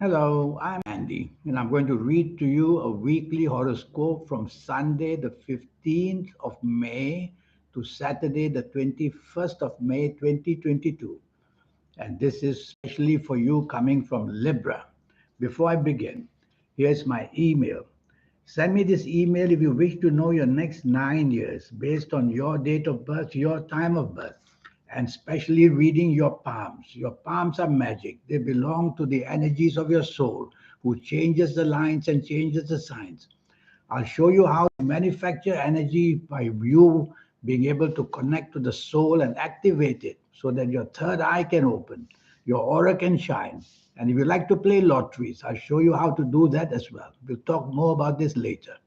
Hello, I'm Andy, and I'm going to read to you a weekly horoscope from Sunday, the 15th of May to Saturday, the 21st of May, 2022. And this is especially for you coming from Libra. Before I begin, here's my email. Send me this email if you wish to know your next 9 years based on your date of birth, your time of birth, and especially reading your palms. Your palms are magic. They belong to the energies of your soul, who changes the lines and changes the signs. I'll show you how to manufacture energy by you being able to connect to the soul and activate it so that your third eye can open, your aura can shine. And if you like to play lotteries, I'll show you how to do that as well. We'll talk more about this later.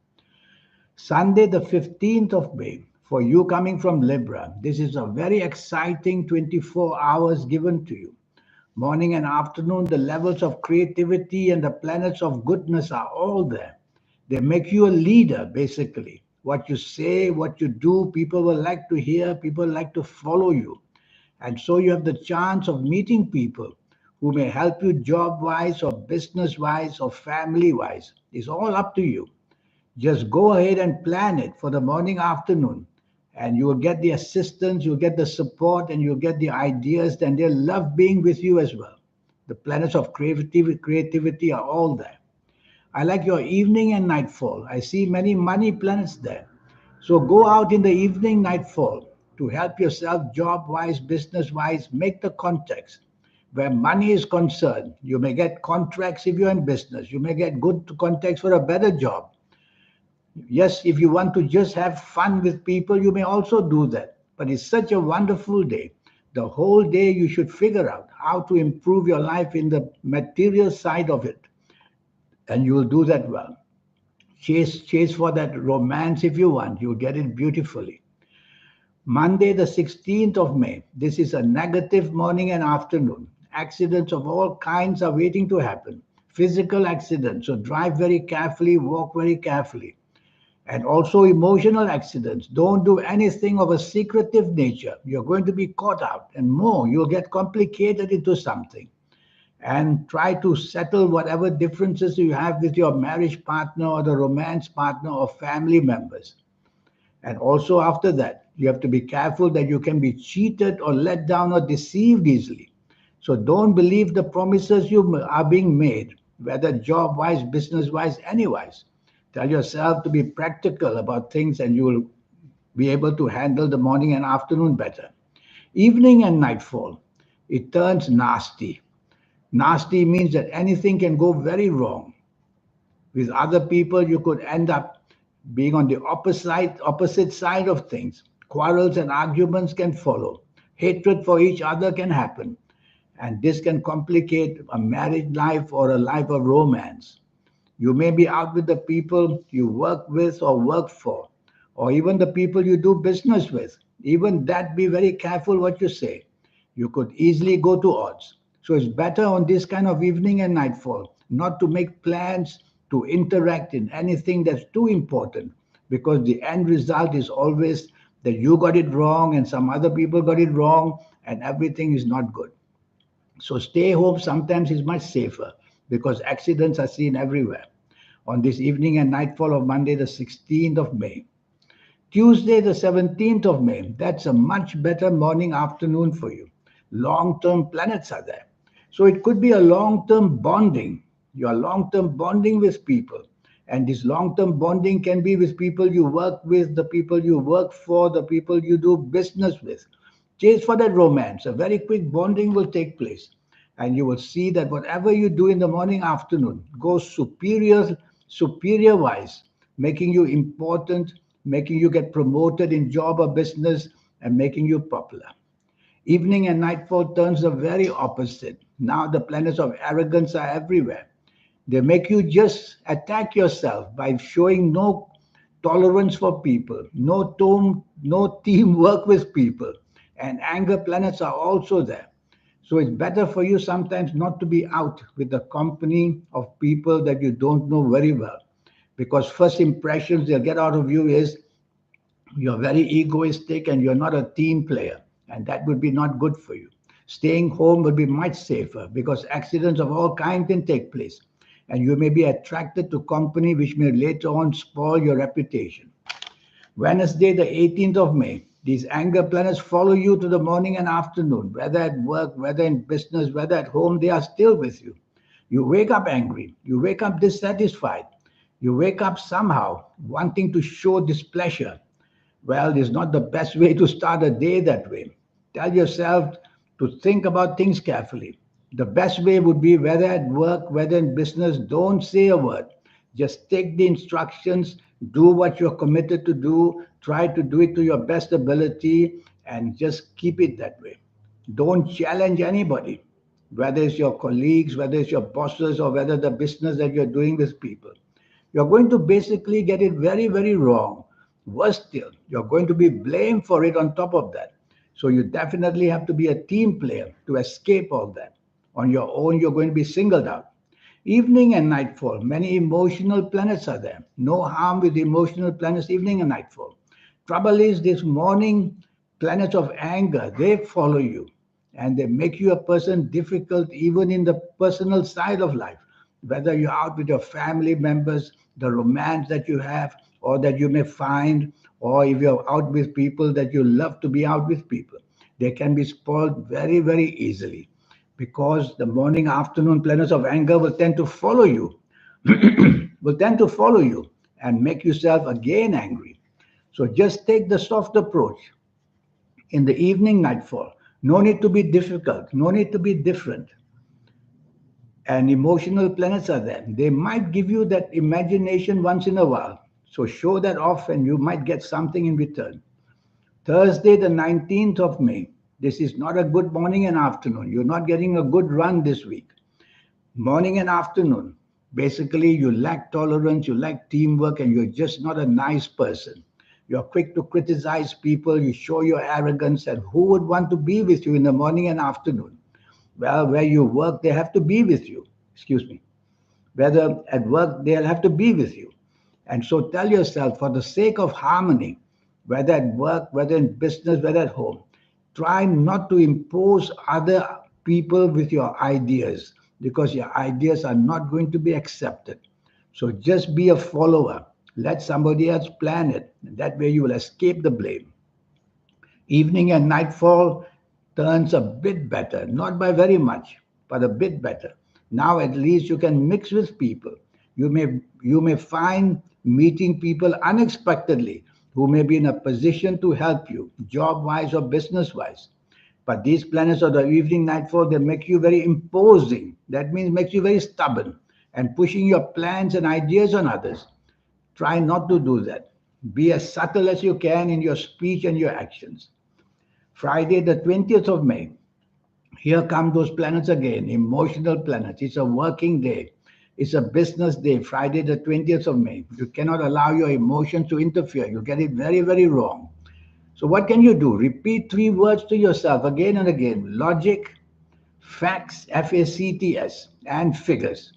Sunday, the 15th of May, for you coming from Libra, this is a very exciting 24 hours given to you. Morning and afternoon, the levels of creativity and the planets of goodness are all there. They make you a leader, basically. What you say, what you do, people will like to hear, people like to follow you. And so you have the chance of meeting people who may help you job wise or business wise or family wise. It's all up to you. Just go ahead and plan it for the morning, afternoon, and you will get the assistance, you'll get the support, and you'll get the ideas, and they'll love being with you as well. The planets of creativity are all there. I like your evening and nightfall. I see many money planets there. So go out in the evening, nightfall, to help yourself job wise, business wise, make the contacts. Where money is concerned, you may get contracts if you're in business. You may get good contacts for a better job. Yes, if you want to just have fun with people, you may also do that. But it's such a wonderful day. The whole day you should figure out how to improve your life in the material side of it, and you will do that well. Chase for that romance if you want. You'll get it beautifully. Monday, the 16th of May. This is a negative morning and afternoon. Accidents of all kinds are waiting to happen. Physical accidents. So drive very carefully, walk very carefully, and also emotional accidents. Don't do anything of a secretive nature. You're going to be caught out, and more, you'll get complicated into something. And try to settle whatever differences you have with your marriage partner or the romance partner or family members. And also, after that, you have to be careful that you can be cheated or let down or deceived easily. So don't believe the promises you are being made, whether job wise, business wise, anywise. Tell yourself to be practical about things and you will be able to handle the morning and afternoon better. Evening and nightfall, it turns nasty. Nasty means that anything can go very wrong. With other people, you could end up being on the opposite side of things. Quarrels and arguments can follow. Hatred for each other can happen. And this can complicate a married life or a life of romance. You may be out with the people you work with or work for, or even the people you do business with. Even that, be very careful what you say. You could easily go to odds. So it's better on this kind of evening and nightfall not to make plans to interact in anything that's too important, because the end result is always that you got it wrong and some other people got it wrong and everything is not good. So stay home sometimes is much safer because accidents are seen everywhere. On this evening and nightfall of Monday, the 16th of May. Tuesday, the 17th of May, that's a much better morning afternoon for you. Long term planets are there. So it could be a long term bonding. You are long term bonding with people. And this long term bonding can be with people you work with, the people you work for, the people you do business with. Chase for that romance. A very quick bonding will take place. And you will see that whatever you do in the morning, afternoon goes superior wise, making you important, making you get promoted in job or business, and making you popular. Evening and nightfall turns the very opposite. Now the planets of arrogance are everywhere. They make you just attack yourself by showing no tolerance for people, no teamwork with people, and anger planets are also there. So it's better for you sometimes not to be out with the company of people that you don't know very well, because first impressions they'll get out of you is you're very egoistic and you're not a team player, and that would be not good for you. Staying home will be much safer because accidents of all kinds can take place. And you may be attracted to company which may later on spoil your reputation. Wednesday, the 18th of May, these anger planets follow you to the morning and afternoon, whether at work, whether in business, whether at home, they are still with you. You wake up angry, you wake up dissatisfied, you wake up somehow wanting to show displeasure. Well, it's not the best way to start a day that way. Tell yourself to think about things carefully. The best way would be whether at work, whether in business, don't say a word. Just take the instructions, do what you're committed to do, try to do it to your best ability, and just keep it that way. Don't challenge anybody, whether it's your colleagues, whether it's your bosses, or whether the business that you're doing with people. You're going to basically get it very, very wrong. Worse still, you're going to be blamed for it on top of that. So you definitely have to be a team player to escape all that. On your own, you're going to be singled out. Evening and nightfall, many emotional planets are there. No harm with emotional planets, evening and nightfall. Trouble is, this morning, planets of anger, they follow you and they make you a person difficult even in the personal side of life. Whether you're out with your family members, the romance that you have, or that you may find, or if you're out with people that you love to be out with people, they can be spoiled very, very easily because the morning, afternoon planets of anger will tend to follow you, will tend to follow you and make yourself again angry. So just take the soft approach in the evening nightfall. No need to be difficult, no need to be different. And emotional planets are there. They might give you that imagination once in a while. So show that off and you might get something in return. Thursday, the 19th of May. This is not a good morning and afternoon. You're not getting a good run this week. Morning and afternoon. Basically, you lack tolerance, you lack teamwork, and you're just not a nice person. You're quick to criticize people, you show your arrogance, and who would want to be with you in the morning and afternoon? Well, where you work, they have to be with you. Excuse me. Whether at work, they'll have to be with you. And so tell yourself, for the sake of harmony, whether at work, whether in business, whether at home, try not to impose other people with your ideas because your ideas are not going to be accepted. So just be a follower. Let somebody else plan it. That way you will escape the blame. Evening and nightfall turns a bit better, not by very much, but a bit better. Now at least you can mix with people. You may find meeting people unexpectedly who may be in a position to help you, job wise or business wise. But these planets of the evening nightfall, they make you very imposing. That means makes you very stubborn and pushing your plans and ideas on others. Try not to do that. Be as subtle as you can in your speech and your actions. Friday, the 20th of May. Here come those planets again, emotional planets. It's a working day. It's a business day, Friday, the 20th of May. You cannot allow your emotions to interfere. You get it very, very wrong. So, what can you do? Repeat three words to yourself again and again: logic, facts, FACTS, and figures.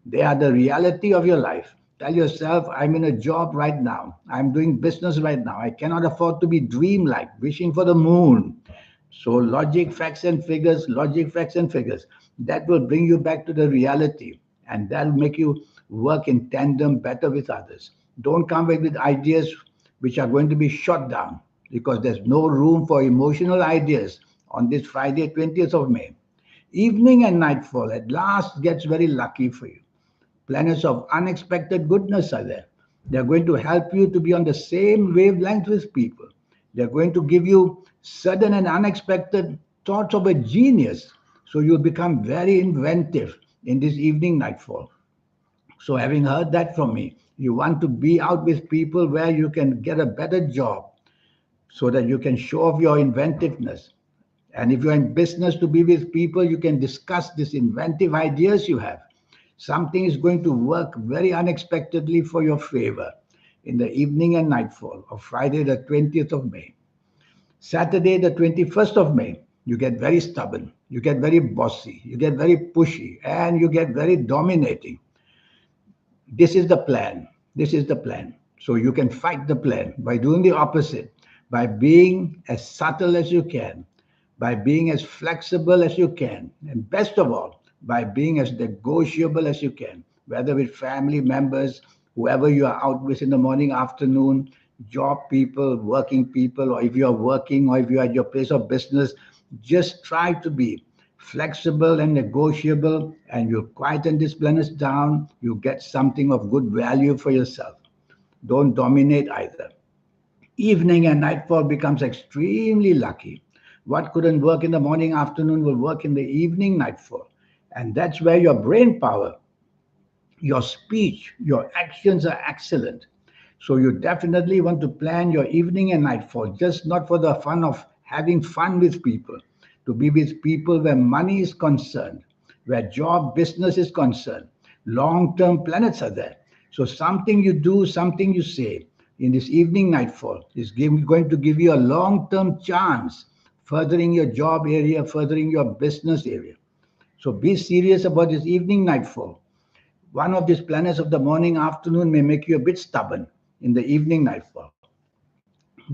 They are the reality of your life. Tell yourself, I'm in a job right now. I'm doing business right now. I cannot afford to be dreamlike, wishing for the moon. So, logic, facts, and figures, logic, facts, and figures. That will bring you back to the reality and that will make you work in tandem better with others. Don't come up with ideas which are going to be shot down because there's no room for emotional ideas on this Friday, 20th of May. Evening and nightfall at last gets very lucky for you. Planets of unexpected goodness are there. They're going to help you to be on the same wavelength with people. They're going to give you sudden and unexpected thoughts of a genius. So you'll become very inventive in this evening nightfall. So, having heard that from me, you want to be out with people where you can get a better job so that you can show off your inventiveness. And if you're in business to be with people, you can discuss these inventive ideas you have. Something is going to work very unexpectedly for your favor in the evening and nightfall of Friday, the 20th of May. Saturday, the 21st of May, you get very stubborn, you get very bossy, you get very pushy, and you get very dominating. This is the plan. This is the plan. So you can fight the plan by doing the opposite, by being as subtle as you can, by being as flexible as you can, and best of all, by being as negotiable as you can, whether with family members, whoever you are out with in the morning, afternoon, job people, working people, or if you are working or if you are at your place of business, just try to be flexible and negotiable, and you quieten this planet down, you get something of good value for yourself. Don't dominate either. Evening and nightfall becomes extremely lucky. What couldn't work in the morning, afternoon will work in the evening, nightfall. And that's where your brain power, your speech, your actions are excellent. So you definitely want to plan your evening and nightfall, just not for the fun of having fun with people, to be with people where money is concerned, where job, business is concerned. Long-term planets are there. So something you do, something you say in this evening nightfall is going to give you a long-term chance, furthering your job area, furthering your business area. So be serious about this evening nightfall. One of these planets of the morning, afternoon may make you a bit stubborn in the evening nightfall.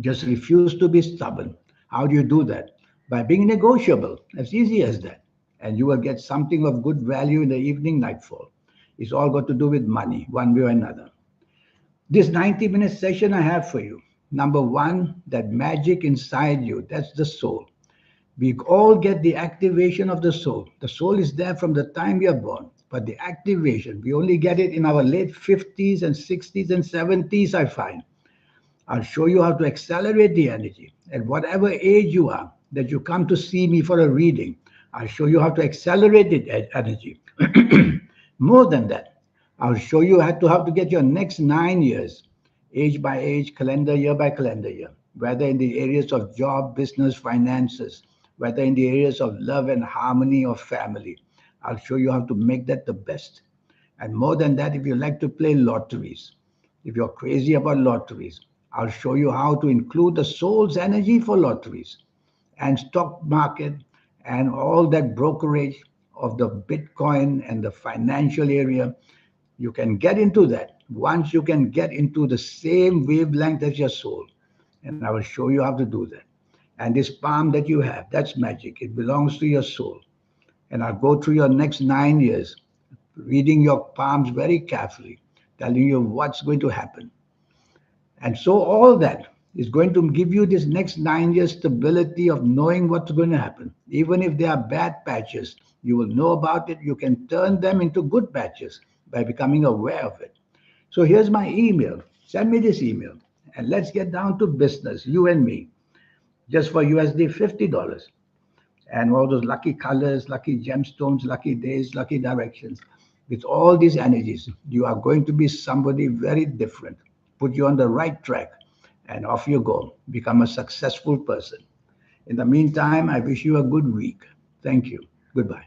Just refuse to be stubborn. How do you do that? By being negotiable, as easy as that. And you will get something of good value in the evening nightfall. It's all got to do with money, one way or another. This 90-minute session I have for you. Number one, that magic inside you, that's the soul. We all get the activation of the soul. The soul is there from the time we are born, but the activation, we only get it in our late 50s and 60s and 70s, I find. I'll show you how to accelerate the energy. At whatever age you are, that you come to see me for a reading, I'll show you how to accelerate the energy. More than that, I'll show you how to get your next 9 years, age by age, calendar year by calendar year, whether in the areas of job, business, finances, whether in the areas of love and harmony or family. I'll show you how to make that the best. And more than that, if you like to play lotteries, if you're crazy about lotteries, I'll show you how to include the soul's energy for lotteries and stock market and all that brokerage of the Bitcoin and the financial area. You can get into that once you can get into the same wavelength as your soul. And I will show you how to do that. And this palm that you have, that's magic. It belongs to your soul. And I'll go through your next 9 years, reading your palms very carefully, telling you what's going to happen. And so all that is going to give you this next 9 years stability of knowing what's going to happen. Even if there are bad patches, you will know about it. You can turn them into good patches by becoming aware of it. So here's my email. Send me this email and let's get down to business, you and me, just for USD $50. And all those lucky colors, lucky gemstones, lucky days, lucky directions. With all these energies, you are going to be somebody very different. Put you on the right track, and off you go. Become a successful person. In the meantime, I wish you a good week. Thank you. Goodbye.